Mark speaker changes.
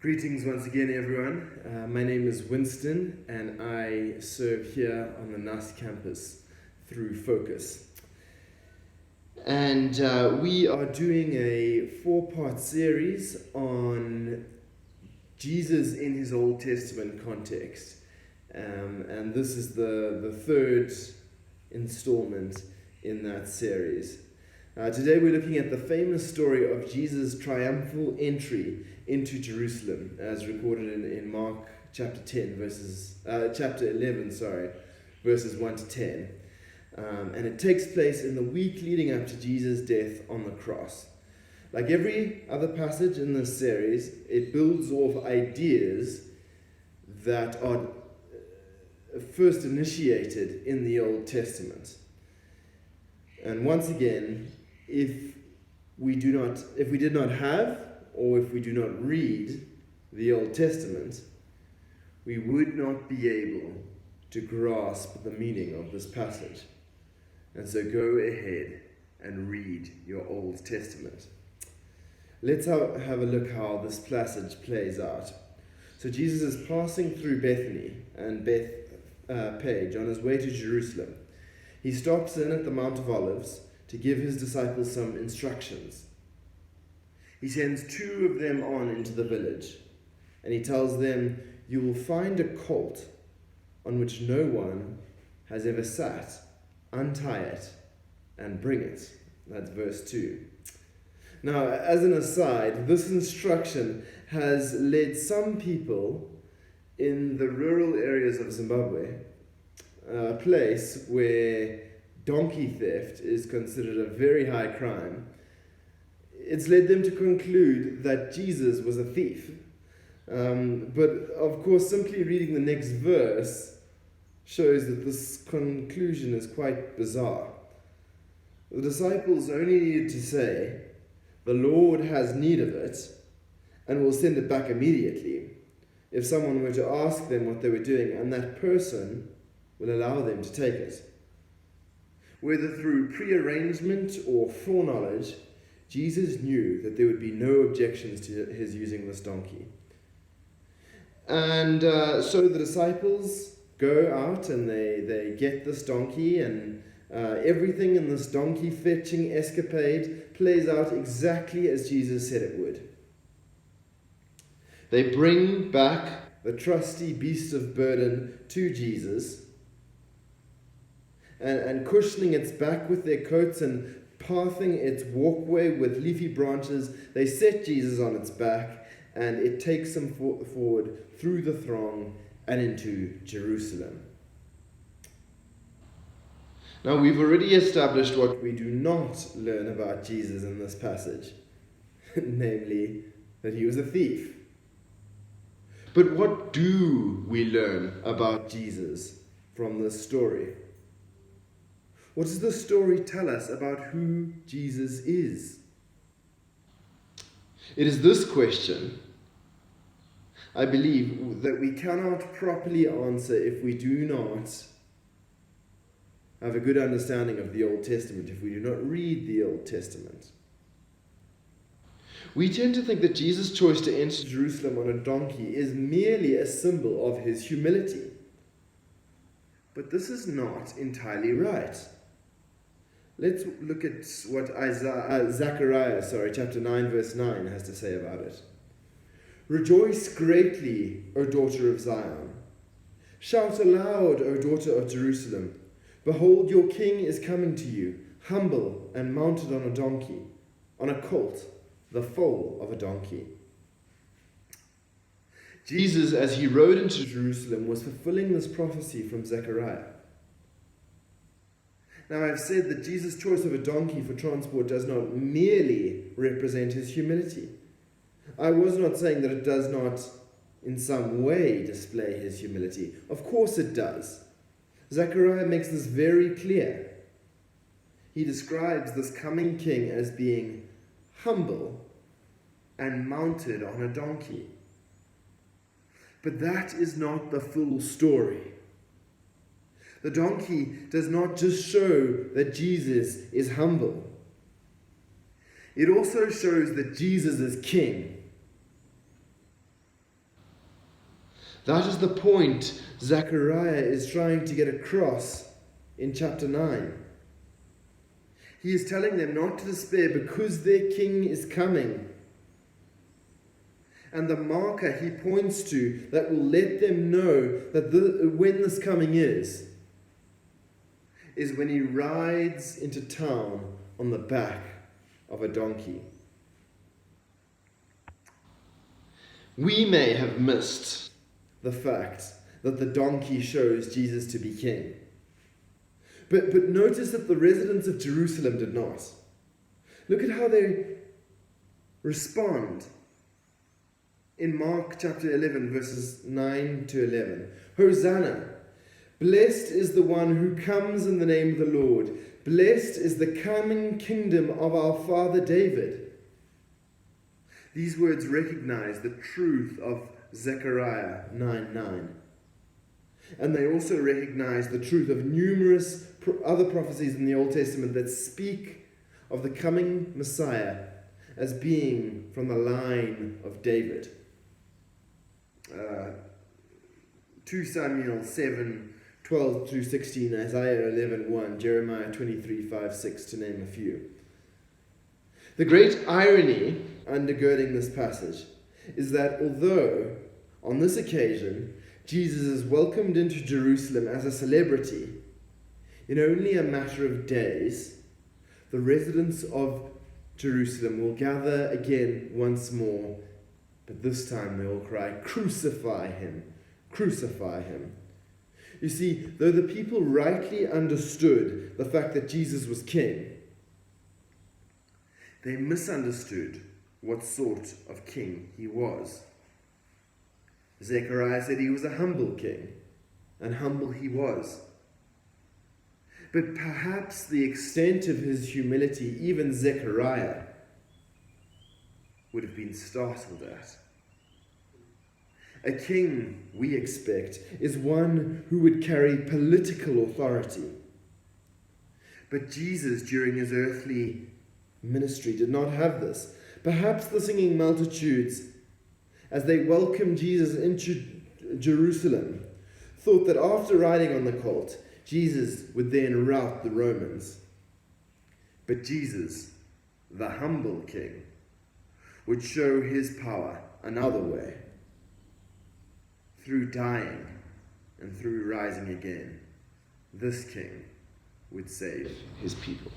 Speaker 1: Greetings once again, everyone. My name is Winston, and I serve here on the NUST campus through Focus. And we are doing a 4-part series on Jesus in his Old Testament context. And this is the third installment in that series. Today we're looking at the famous story of Jesus' triumphal entry into Jerusalem, as recorded in Mark chapter 11, verses 1 to 10. And it takes place in the week leading up to Jesus' death on the cross. Like every other passage in this series, it builds off ideas that are first initiated in the Old Testament. And once again, if we did not have, or if we do not read the Old Testament, we would not be able to grasp the meaning of this passage. And so go ahead and read your Old Testament. Let's have a look how this passage plays out. So Jesus is passing through Bethany and Bethphage on his way to Jerusalem. He stops in at the Mount of Olives to give his disciples some instructions. He sends 2 of them on into the village, and he tells them, "You will find a colt on which no one has ever sat. Untie it and bring it." That's verse 2. Now, as an aside, this instruction has led some people in the rural areas of Zimbabwe, a place where donkey theft is considered a very high crime. It's led them to conclude that Jesus was a thief. But of course, simply reading the next verse shows that this conclusion is quite bizarre. The disciples only needed to say, "The Lord has need of it," and will send it back immediately, if someone were to ask them what they were doing, and that person will allow them to take it. Whether through prearrangement or foreknowledge, Jesus knew that there would be no objections to his using this donkey. And so the disciples go out and they get this donkey, and everything in this donkey fetching escapade plays out exactly as Jesus said it would. They bring back the trusty beast of burden to Jesus, and cushioning its back with their coats and pathing its walkway with leafy branches, they set Jesus on its back, and it takes him forward through the throng and into Jerusalem. Now, we've already established what we do not learn about Jesus in this passage, namely that he was a thief. But what do we learn about Jesus from this story? What does the story tell us about who Jesus is? It is this question, I believe, that we cannot properly answer if we do not have a good understanding of the Old Testament, if we do not read the Old Testament. We tend to think that Jesus' choice to enter Jerusalem on a donkey is merely a symbol of his humility. But this is not entirely right. Let's look at what Zechariah, chapter 9, verse 9 has to say about it. "Rejoice greatly, O daughter of Zion. Shout aloud, O daughter of Jerusalem. Behold, your king is coming to you, humble and mounted on a donkey, on a colt, the foal of a donkey." Jesus, as he rode into Jerusalem, was fulfilling this prophecy from Zechariah. Now, I've said that Jesus' choice of a donkey for transport does not merely represent his humility. I was not saying that it does not in some way display his humility. Of course it does. Zechariah makes this very clear. He describes this coming king as being humble and mounted on a donkey. But that is not the full story. The donkey does not just show that Jesus is humble. It also shows that Jesus is king. That is the point Zechariah is trying to get across in chapter 9. He is telling them not to despair because their king is coming. And the marker he points to that will let them know that when this coming is when he rides into town on the back of a donkey. We may have missed the fact that the donkey shows Jesus to be king. But notice that the residents of Jerusalem did not. Look at how they respond in Mark chapter 11, verses 9 to 11. Hosanna! Blessed is the one who comes in the name of the Lord. Blessed is the coming kingdom of our father David. These words recognize the truth of Zechariah 9:9. And they also recognize the truth of numerous other prophecies in the Old Testament that speak of the coming Messiah as being from the line of David. 2 Samuel 7:12 through 16, Isaiah 11:1, Jeremiah 23:5-6, to name a few. The great irony undergirding this passage is that although on this occasion Jesus is welcomed into Jerusalem as a celebrity, in only a matter of days, the residents of Jerusalem will gather again once more, but this time they will cry, "Crucify him! Crucify him!" You see, though the people rightly understood the fact that Jesus was king, they misunderstood what sort of king he was. Zechariah said he was a humble king, and humble he was. But perhaps the extent of his humility, even Zechariah would have been startled at. A king, we expect, is one who would carry political authority. But Jesus, during his earthly ministry, did not have this. Perhaps the singing multitudes, as they welcomed Jesus into Jerusalem, thought that after riding on the colt, Jesus would then rout the Romans. But Jesus, the humble king, would show his power another way, through dying and through rising again. This king would save his people.